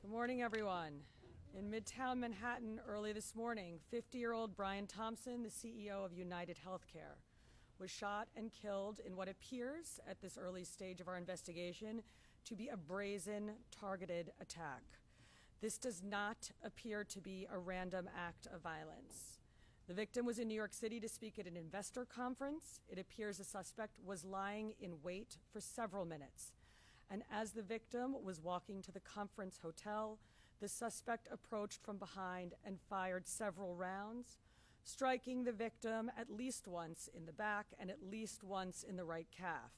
Good morning, everyone. In Midtown Manhattan early this morning, 50-year-old Brian Thompson, the CEO of UnitedHealthcare, was shot and killed in what appears, at this early stage of our investigation, to be a brazen, targeted attack. This does not appear to be a random act of violence. The victim was in New York City to speak at an investor conference. It appears the suspect was lying in wait for several minutes. And as the victim was walking to the conference hotel, the suspect approached from behind and fired several rounds, striking the victim at least once in the back and at least once in the right calf.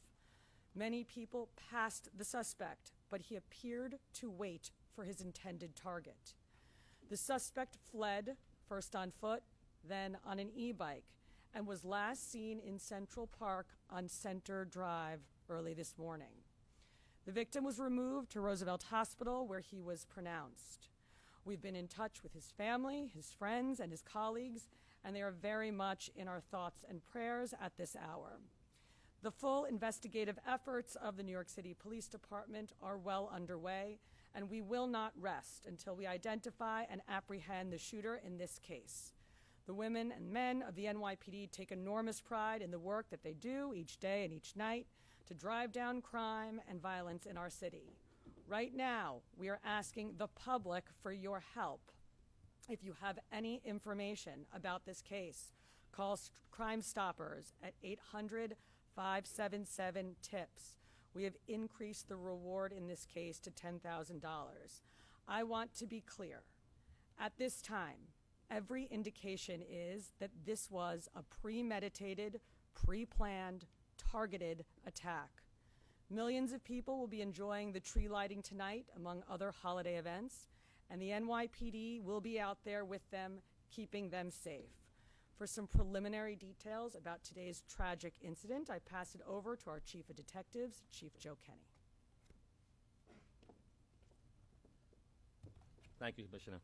Many people passed the suspect, but he appeared to wait for his intended target. The suspect fled, first on foot, then on an e-bike, and was last seen in Central Park on Center Drive early this morning. The victim was removed to Roosevelt Hospital, where he was pronounced. We've been in touch with his family, his friends, and his colleagues, and they are very much in our thoughts and prayers at this hour. The full investigative efforts of the New York City Police Department are well underway, and we will not rest until we identify and apprehend the shooter in this case. The women and men of the NYPD take enormous pride in the work that they do each day and each night to drive down crime and violence in our city. Right now, we are asking the public for your help. If you have any information about this case, call Crime Stoppers at 800-577-TIPS. We have increased the reward in this case to $10,000. I want to be clear. At this time, every indication is that this was a premeditated, pre-planned, targeted attack. Millions of people will be enjoying the tree lighting tonight, among other holiday events, and the NYPD will be out there with them, keeping them safe. For some preliminary details about today's tragic incident, I pass it over to our Chief of Detectives, Chief Joe Kenny. Thank you, Commissioner.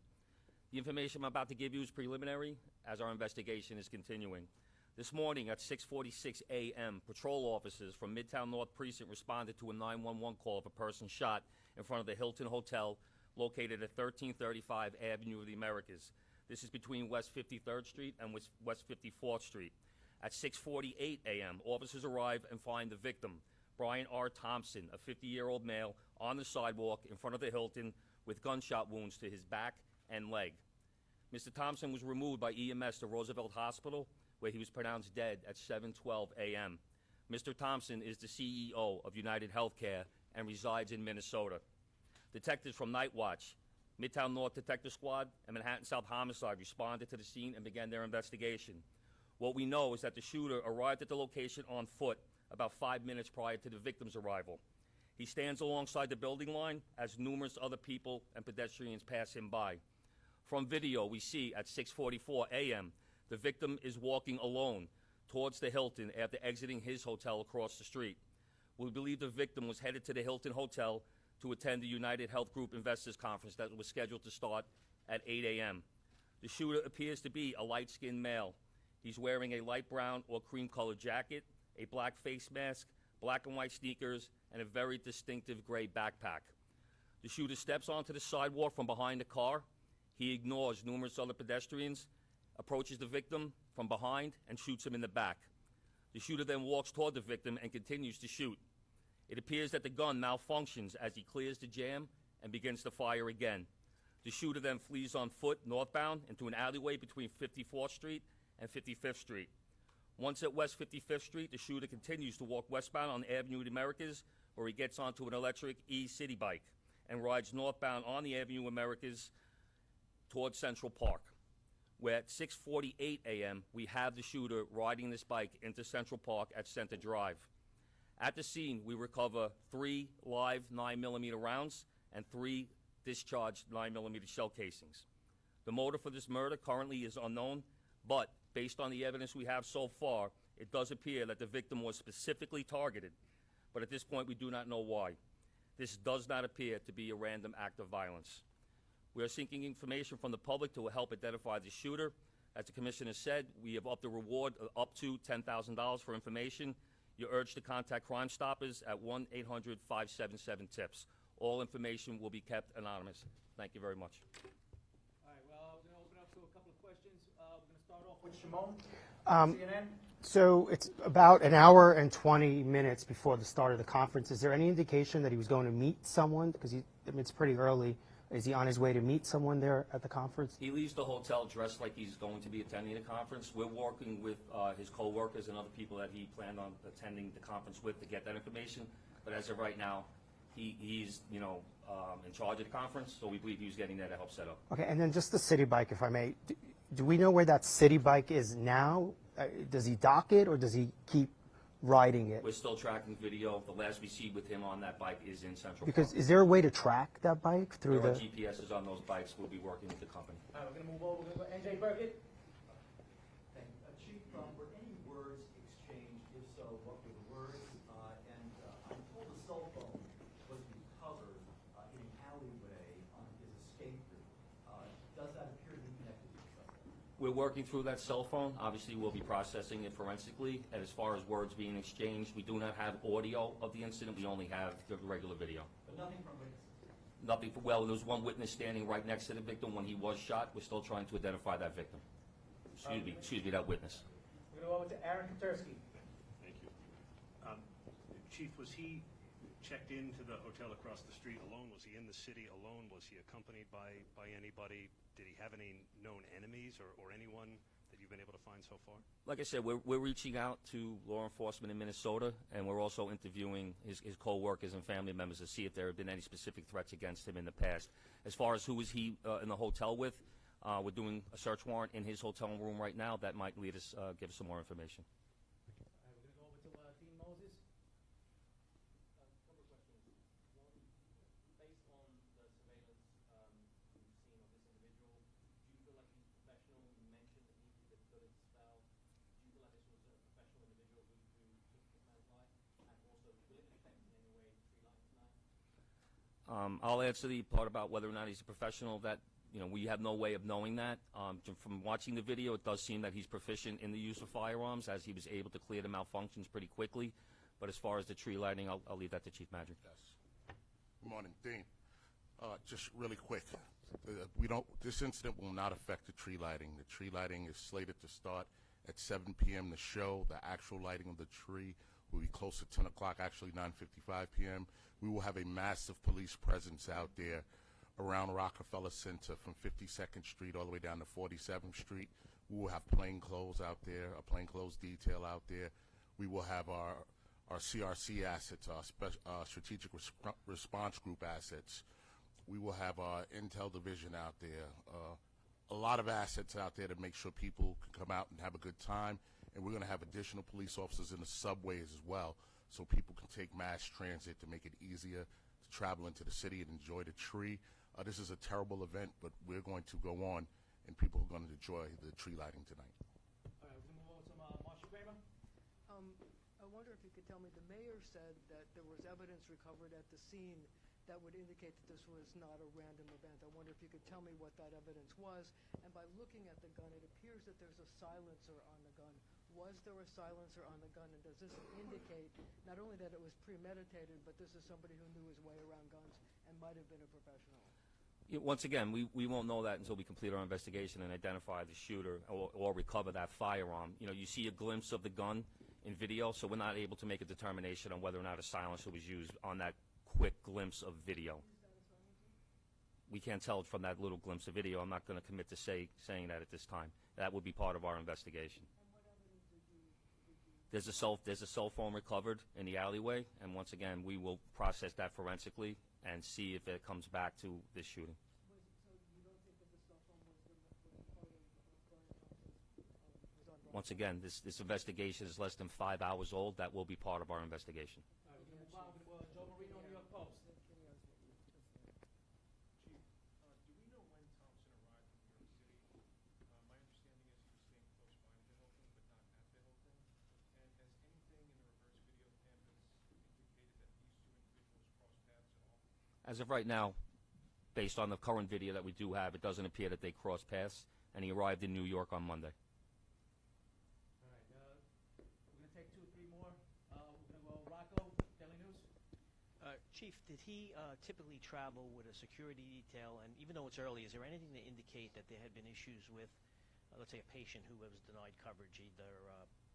The information I'm about to give you is preliminary as our investigation is continuing. This morning at 6:46 a.m., patrol officers from Midtown North Precinct responded to a 911 call of a person shot in front of the Hilton Hotel located at 1335 Avenue of the Americas. This is between West 53rd Street and West 54th Street. At 6:48 a.m., officers arrive and find the victim, Brian R. Thompson, a 50-year-old male, on the sidewalk in front of the Hilton with gunshot wounds to his back and leg. Mr. Thompson was removed by EMS to Roosevelt Hospital, where he was pronounced dead at 7:12 a.m. Mr. Thompson is the CEO of UnitedHealthcare and resides in Minnesota. Detectives from Night Watch, Midtown North Detective Squad, and Manhattan South Homicide responded to the scene and began their investigation. What we know is that the shooter arrived at the location on foot about 5 minutes prior to the victim's arrival. He stands alongside the building line as numerous other people and pedestrians pass him by. From video, we see at 6:44 a.m., the victim is walking alone towards the Hilton after exiting his hotel across the street. We believe the victim was headed to the Hilton Hotel to attend the United Health Group Investors Conference that was scheduled to start at 8 a.m. The shooter appears to be a light-skinned male. He's wearing a light brown or cream-colored jacket, a black face mask, black and white sneakers, and a very distinctive gray backpack. The shooter steps onto the sidewalk from behind the car. He ignores numerous other pedestrians, approaches the victim from behind, and shoots him in the back. The shooter then walks toward the victim and continues to shoot. It appears that the gun malfunctions as he clears the jam and begins to fire again. The shooter then flees on foot northbound into an alleyway between 54th Street and 55th Street. Once at West 55th Street, the shooter continues to walk westbound on Avenue of the Americas, where he gets onto an electric e-city bike and rides northbound on the Avenue of Americas towards Central Park, where at 6:48 a.m., we have the shooter riding this bike into Central Park at Center Drive. At the scene, we recover 3 live 9mm rounds and 3 discharged 9mm shell casings. The motive for this murder currently is unknown, but based on the evidence we have so far, it does appear that the victim was specifically targeted, but at this point we do not know why. This does not appear to be a random act of violence. We are seeking information from the public to help identify the shooter. As the Commissioner said, we have upped the reward up to $10,000 for information. You're urged to contact Crime Stoppers at 1-800-577-TIPS. All information will be kept anonymous. Thank you very much. All right, well, we're going to open up to a couple of questions. We're going to start off with Shimon, CNN. So it's about an hour and 20 minutes before the start of the conference. Is there any indication that he was going to meet someone? Because it's pretty early. Is he on his way to meet someone there at the conference? He leaves the hotel dressed like he's going to be attending the conference. We're working with his co-workers and other people that he planned on attending the conference with to get that information. But as of right now, he's in charge of the conference, so we believe he was getting there to help set up. Okay, and then just the city bike, if I may. Do we know where that city bike is now? Does he dock it, or does he keep riding it? We're still tracking video. The last we see with him on that bike is in Central Because Park. is there a way to track that bike through There are the... GPSs on those bikes. We'll be working with the company. All right, we're going to move over. We're going to go NJ Burkett. Thank you. Chief, were any words exchanged? If so, what were the words? I'm told a cell phone was recovered in an alleyway on his escape route. Does that appear to be connected to the suspect? We're working through that cell phone. Obviously, we'll be processing it forensically. And as far as words being exchanged, we do not have audio of the incident. We only have the regular video. But nothing from witnesses? Nothing. Well, there was one witness standing right next to the victim when he was shot. We're still trying to identify that victim. Excuse me, that witness. We're going to go over to Aaron Katersky. Thank you. Chief, was he checked into the hotel across the street alone? Was he in the city alone? Was he accompanied by anybody? Did he have any known enemies or anyone that you've been able to find so far? Like I said, we're reaching out to law enforcement in Minnesota, and we're also interviewing his co-workers and family members to see if there have been any specific threats against him in the past. As far as who was he in the hotel with, we're doing a search warrant in his hotel room right now. That might lead us, give us some more information. All right, we're going to go over to Dean Moses. A couple of questions. One, based on the surveillance you've seen of this individual, do you feel like he's professional? You mentioned that he did a good spell. Do you feel like this was a professional individual who took this man's life? And also, will it affect in any way tree lighting tonight? I'll answer the part about whether or not he's a professional. That we have no way of knowing that. From watching the video, it does seem that he's proficient in the use of firearms, as he was able to clear the malfunctions pretty quickly. But as far as the tree lighting, I'll leave that to Chief Madrick. Yes. Good morning, Dean. Just really quick, this incident will not affect the tree lighting. The tree lighting is slated to start at 7 p.m. The show, the actual lighting of the tree, will be close to 10 o'clock, actually 9:55 p.m. We will have a massive police presence out there around Rockefeller Center from 52nd Street all the way down to 47th Street. We will have plainclothes out there, a plainclothes detail out there. We will have our CRC assets, our strategic response group assets. We will have our intel division out there. A lot of assets out there to make sure people can come out and have a good time. And we're going to have additional police officers in the subways as well, so people can take mass transit to make it easier to travel into the city and enjoy the tree. This is a terrible event, but we're going to go on, and people are going to enjoy the tree lighting tonight. All right, we're going to move over to Marsha Kramer. I wonder if you could tell me, the mayor said that there was evidence recovered at the scene that would indicate that this was not a random event. I wonder if you could tell me what that evidence was. And by looking at the gun, it appears that there's a silencer on the gun. Was there a silencer on the gun, and does this indicate not only that it was premeditated, but this is somebody who knew his way around guns and might have been a professional? Once again, we won't know that until we complete our investigation and identify the shooter or recover that firearm. You see a glimpse of the gun in video, so we're not able to make a determination on whether or not a silencer was used on that quick glimpse of video. We can't tell from that little glimpse of video. I'm not going to commit to saying that at this time. That will be part of our investigation. There's a cell phone recovered in the alleyway, and once again, we will process that forensically and see if it comes back to this shooting. So you don't think that the cell phone was part of Brian Thompson's, Once again, this investigation is less than 5 hours old. That will be part of our investigation. All right, we're going to move on with Joe Marino, New York Post. Chief, do we know when Thompson arrived in New York City? My understanding is he was staying close by to the Hilton, but not at the Hilton. And has anything in the reverse video cameras indicated that these two individuals crossed paths at all? As of right now, based on the current video that we do have, it doesn't appear that they crossed paths, and he arrived in New York on Monday. All right, we're going to take 2 or 3 more. We're going to go Rocco, Daily News. Chief, did he typically travel with a security detail? And even though it's early, is there anything to indicate that there had been issues with, let's say, a patient who was denied coverage, either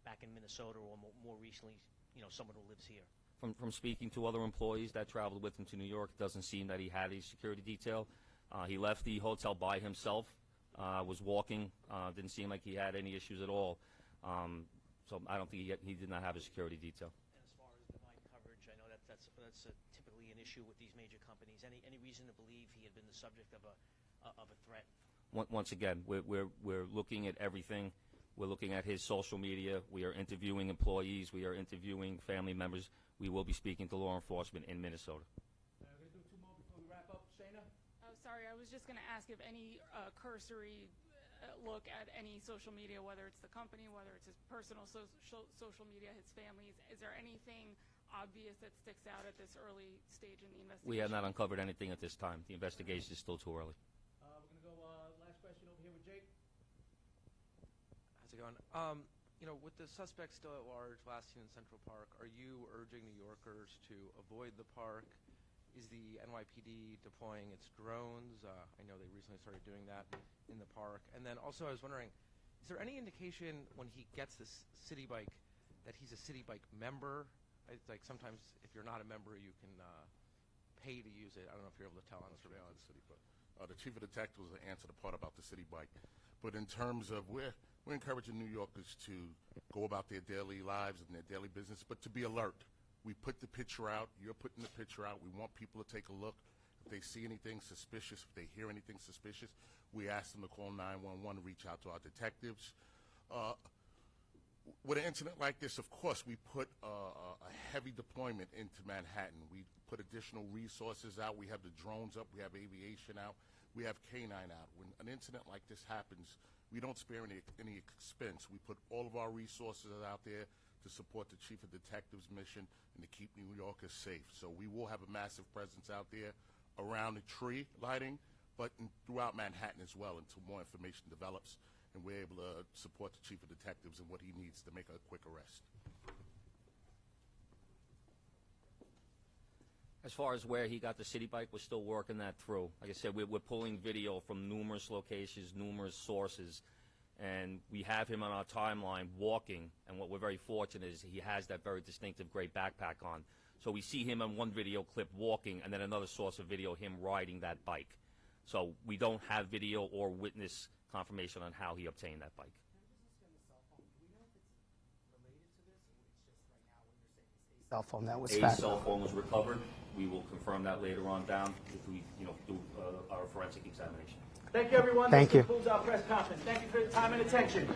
back in Minnesota or more recently, someone who lives here? From speaking to other employees that traveled with him to New York, it doesn't seem that he had a security detail. He left the hotel by himself, was walking, didn't seem like he had any issues at all. So I don't think he did not have a security detail. And as far as denied coverage, I know that's typically an issue with these major companies. Any reason to believe he had been the subject of a threat? Once again, we're looking at everything. We're looking at his social media. We are interviewing employees. We are interviewing family members. We will be speaking to law enforcement in Minnesota. We're going to do 2 more before we wrap up. Shayna? Oh, sorry, I was just going to ask if any cursory look at any social media, whether it's the company, whether it's his personal social media, his family's, is there anything obvious that sticks out at this early stage in the investigation? We have not uncovered anything at this time. The investigation is still too early. We're going to go last question over here with Jake. How's it going? With the suspect still at large, last seen in Central Park, are you urging New Yorkers to avoid the park? Is the NYPD deploying its drones? I know they recently started doing that in the park. And then also I was wondering, is there any indication when he gets this city bike that he's a city bike member? Like sometimes if you're not a member, you can pay to use it. I don't know if you're able to tell on the surveillance. The chief of detectives will answer the part about the city bike. But in terms of we're encouraging New Yorkers to go about their daily lives and their daily business, but to be alert. We put the picture out. You're putting the picture out. We want people to take a look. If they see anything suspicious, if they hear anything suspicious, we ask them to call 911, reach out to our detectives. With an incident like this, of course, we put a heavy deployment into Manhattan. We put additional resources out. We have the drones up. We have aviation out. We have K-9 out. When an incident like this happens, we don't spare any expense. We put all of our resources out there to support the chief of detectives' mission and to keep New Yorkers safe. So we will have a massive presence out there around the tree lighting, but throughout Manhattan as well until more information develops and we're able to support the chief of detectives and what he needs to make a quick arrest. As far as where he got the city bike, we're still working that through. Like I said, we're pulling video from numerous locations, numerous sources, and we have him on our timeline walking, and what we're very fortunate is he has that very distinctive gray backpack on. So we see him on one video clip walking, and then another source of video, him riding that bike. So we don't have video or witness confirmation on how he obtained that bike. Cell phone that was A found. cell phone was recovered. We will confirm that later on down if we, do our forensic examination. Thank you, everyone. Thank you. This concludes our press conference. Thank you for your time and attention.